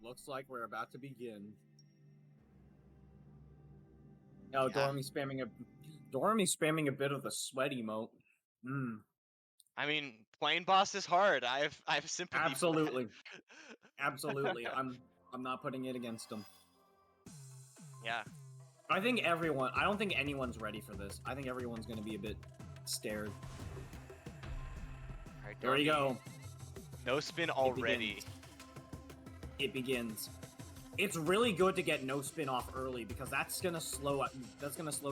Looks like we're about to begin. Oh, Yeah. Doremy spamming a bit of the sweat emote. I mean, playing boss is hard. I have sympathy. Absolutely. For that. Absolutely. I'm not putting it against him. Yeah. I don't think anyone's ready for this. I think everyone's gonna be a bit scared. All right, There we go. No spin already. It begins. It's really good to get no spin off early because that's gonna slow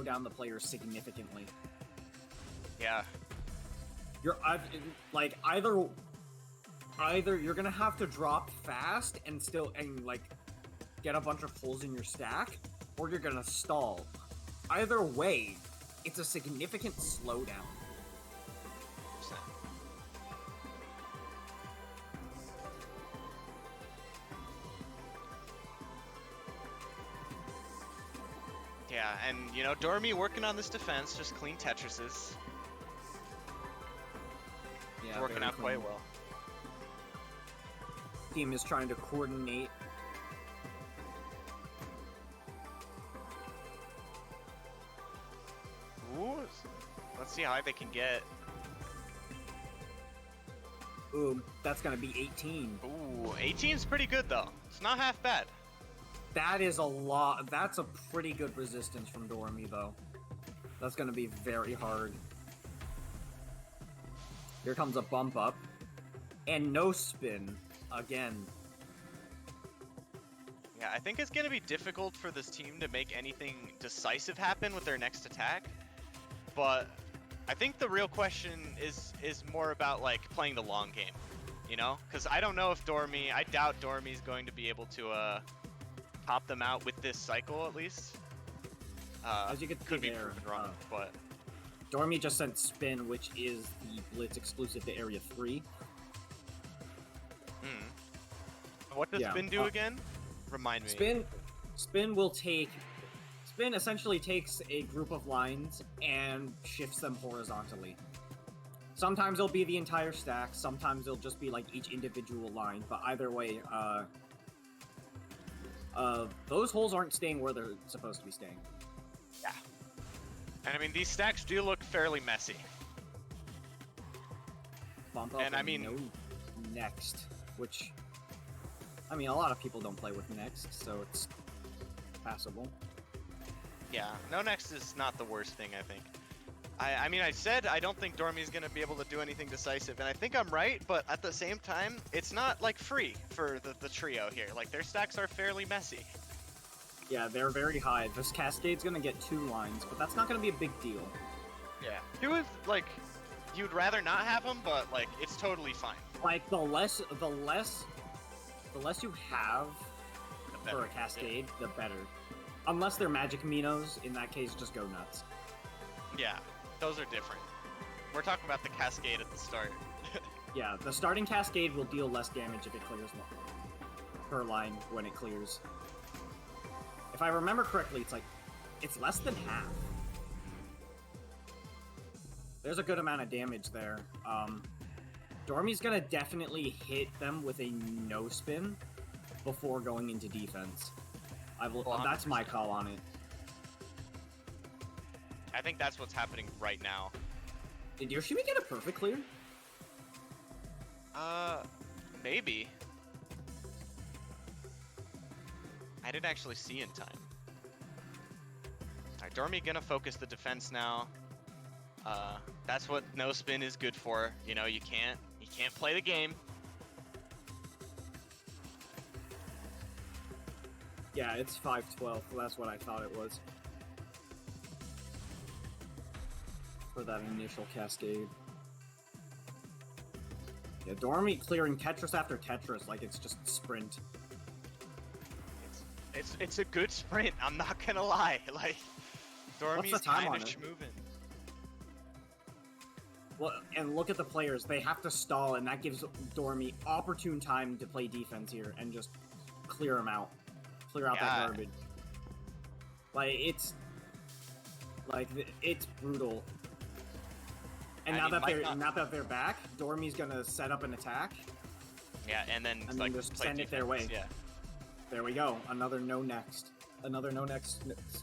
down the player significantly. Yeah. You're like either you're gonna have to drop fast and get a bunch of pulls in your stack, or you're gonna stall. Either way, it's a significant slowdown. Yeah, and you know, Doremy working on this defense, just clean Tetrises. Yeah, working out quite well. Team is trying to coordinate. Ooh, let's see how high they can get. Ooh, that's gonna be 18. Ooh, 18 is pretty good though. It's not half bad. That is a lot. That's a pretty good resistance from Doremy, though. That's gonna be very hard. Here comes a bump up. And no spin. Again. Yeah, I think it's going to be difficult for this team to make anything decisive happen with their next attack. But I think the real question is more about, like, playing the long game. You know? Because I don't know if I doubt Doremy's going to be able to top them out with this cycle, at least. As you could be there, proven wrong, but... Doremy just sent Spin, which is the Blitz exclusive to Area 3. What does Spin do again? Remind me. Spin essentially takes a group of lines and shifts them horizontally. Sometimes it'll be the entire stack, sometimes it'll just be like each individual line, but either way, those holes aren't staying where they're supposed to be staying. Yeah. And I mean, these stacks do look fairly messy. Bump up and I mean, no next, which, I mean, a lot of people don't play with next, so it's passable. Yeah, no next is not the worst thing, I think. I mean, I said I don't think Doremy's going to be able to do anything decisive, and I think I'm right, but at the same time, it's not, like, free for the trio here. Like, their stacks are fairly messy. Yeah, they're very high. This Cascade's gonna get 2 lines, but that's not gonna be a big deal. Yeah. 2 is, like, you'd rather not have them, but, like, it's totally fine. Like, the less you have for a Cascade, the better. Unless they're Magic Minos, in that case, just go nuts. Yeah, those are different. We're talking about the Cascade at the start. Yeah, the starting Cascade will deal less damage if it clears per line when it clears. If I remember correctly, it's less than half. There's a good amount of damage there. Doremy's gonna definitely hit them with a no spin before going into defense. That's my call on it. I think that's what's happening right now. Did Yoshimi get a perfect clear? Maybe. I didn't actually see in time. Alright, Doremy gonna focus the defense now. That's what no spin is good for. You know, you can't play the game. Yeah, it's 5-12. That's what I thought it was. For that initial Cascade. Yeah, Doremy clearing Tetris after Tetris like it's just sprint. It's a good sprint, I'm not gonna lie. Like, Doremy's kind of schmoving. Well, and look at the players. They have to stall, and that gives Doremy opportune time to play defense here and just clear them out. Clear out that garbage. Like, it's brutal. And now that they're back, Doremy's gonna set up an attack. Yeah, and then just send it their way. Yeah. There we go. Another no next. Another no next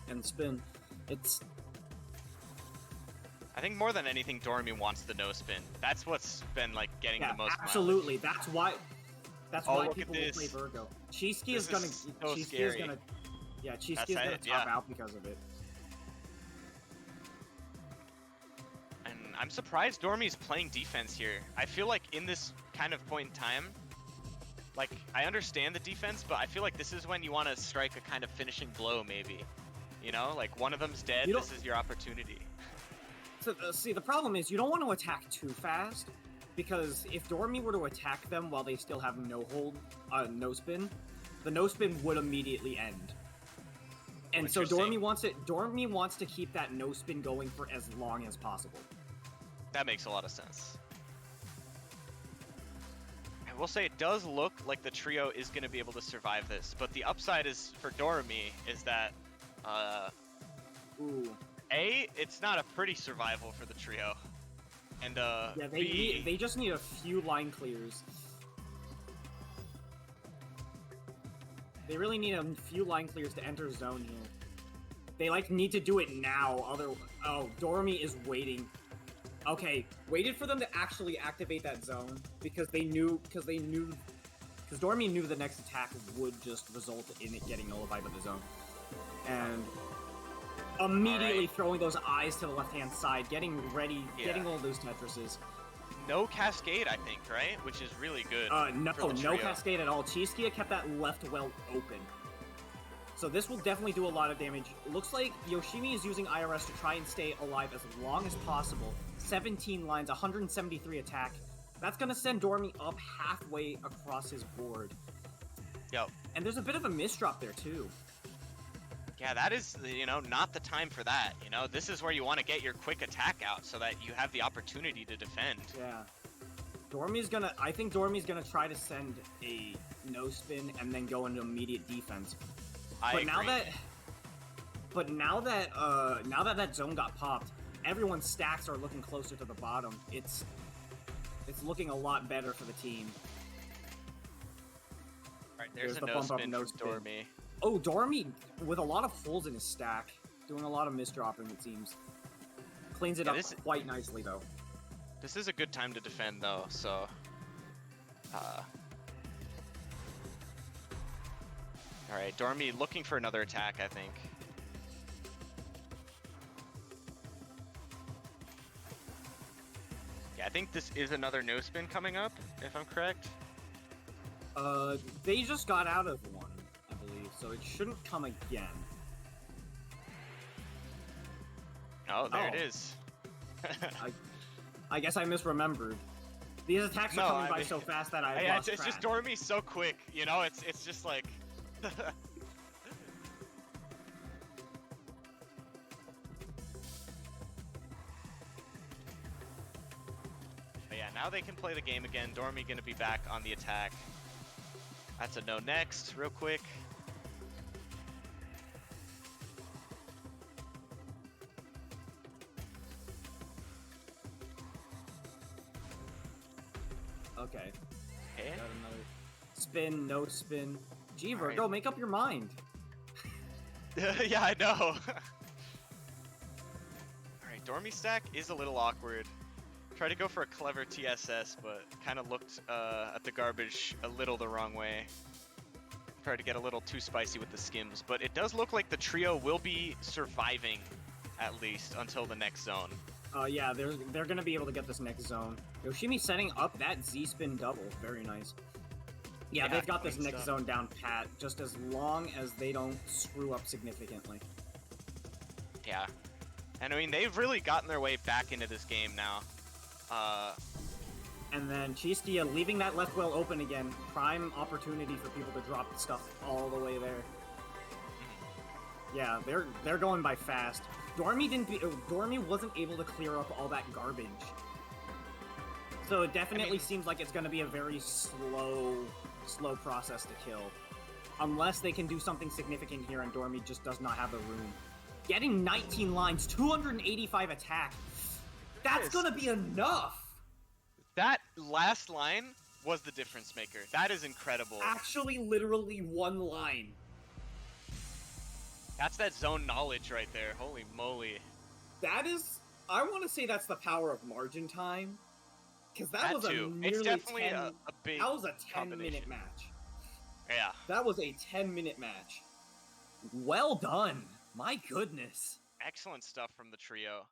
and spin. It's... I think more than anything, Doremy wants the no spin. That's what's been like getting the most. Absolutely. Mileage. That's why look people at will this. play Virgo. ChiSkia is This gonna. is so ChiSkia is scary. gonna. Yeah, ChiSkia That's is gonna it, top yeah. out because of it. And I'm surprised Doremy's playing defense here. I feel like in this kind of point in time, like I understand the defense, but I feel like this is when you want to strike a kind of finishing blow, maybe. You know, like one of them's dead. This is your opportunity. So, see, the problem is you don't want to attack too fast, because if Doremy were to attack them while they still have no hold, no spin, the no spin would immediately end. And so Doremy wants to keep that no spin going for as long as possible. That makes a lot of sense. I will say it does look like the trio is going to be able to survive this, but the upside is for Doremy is that, Ooh. A, it's not a pretty survival for the trio, and yeah, B, they just need a few line clears. They really need a few line clears to enter zone here. They need to do it now. Oh, Doremy is waiting. Okay, waited for them to actually activate that zone because Doremy knew the next attack would just result in it getting nullified by the zone, and immediately throwing those eyes to the left-hand side, getting ready, getting all those Tetrises. No cascade, I think, right? Which is really good. No cascade at all. ChiSkia kept that left well open. So this will definitely do a lot of damage. Looks like Yoshimi is using IRS to try and stay alive as long as possible. 17 lines, 173 attack. That's gonna send Doremy up halfway across his board. Yep. And there's a bit of a misdrop there, too. Yeah, that is, not the time for that. This is where you want to get your quick attack out so that you have the opportunity to defend. Yeah. I think Doremy's gonna try to send a no spin and then go into immediate defense. But now that zone got popped, everyone's stacks are looking closer to the bottom. It's looking a lot better for the team. Alright, there's a the no bump up spin no from spin. Doremy. Oh, Doremy with a lot of holes in his stack, doing a lot of misdropping, it seems. Cleans it up quite nicely, though. This is a good time to defend, though, so... Alright, Doremy looking for another attack, I think. Yeah, I think this is another no spin coming up, if I'm correct. They just got out of one, I believe, so it shouldn't come again. Oh, there it is. I guess I misremembered. These attacks are coming by so fast that I lost it's just track. Doremy so quick, it's just like... But yeah, now they can play the game again. Doremy gonna be back on the attack. That's a no next, real quick. Okay. Okay. Got another spin, no spin. Gee, Virgo, make up your mind. Yeah, I know. Alright, Doremy stack is a little awkward. Tried to go for a clever TSS, but kind of looked at the garbage a little the wrong way. Tried to get a little too spicy with the skims, but it does look like the trio will be surviving, at least, until the next zone. Yeah, they're gonna be able to get this next zone. Yoshimi setting up that Z-spin double. Very nice. Yeah, they've got this next zone down pat, just as long as they don't screw up significantly. Yeah. And I mean, they've really gotten their way back into this game now. And then ChiSkia leaving that left well open again. Prime opportunity for people to drop stuff all the way there. Yeah, they're going by fast. Doremy wasn't able to clear up all that garbage. So it definitely seems like it's going to be a very slow process to kill. Unless they can do something significant here and Doremy just does not have the room. Getting 19 lines, 285 attack. That's going to be enough. That last line was the difference maker. That is incredible. Actually, literally one line. That's that zone knowledge right there. Holy moly. That is... I want to say that's the power of margin time. Because that was too. a nearly It's definitely 10... a big That was a 10-minute combination. match. Yeah. That was a 10-minute match. Well done. My goodness. Excellent stuff from the trio.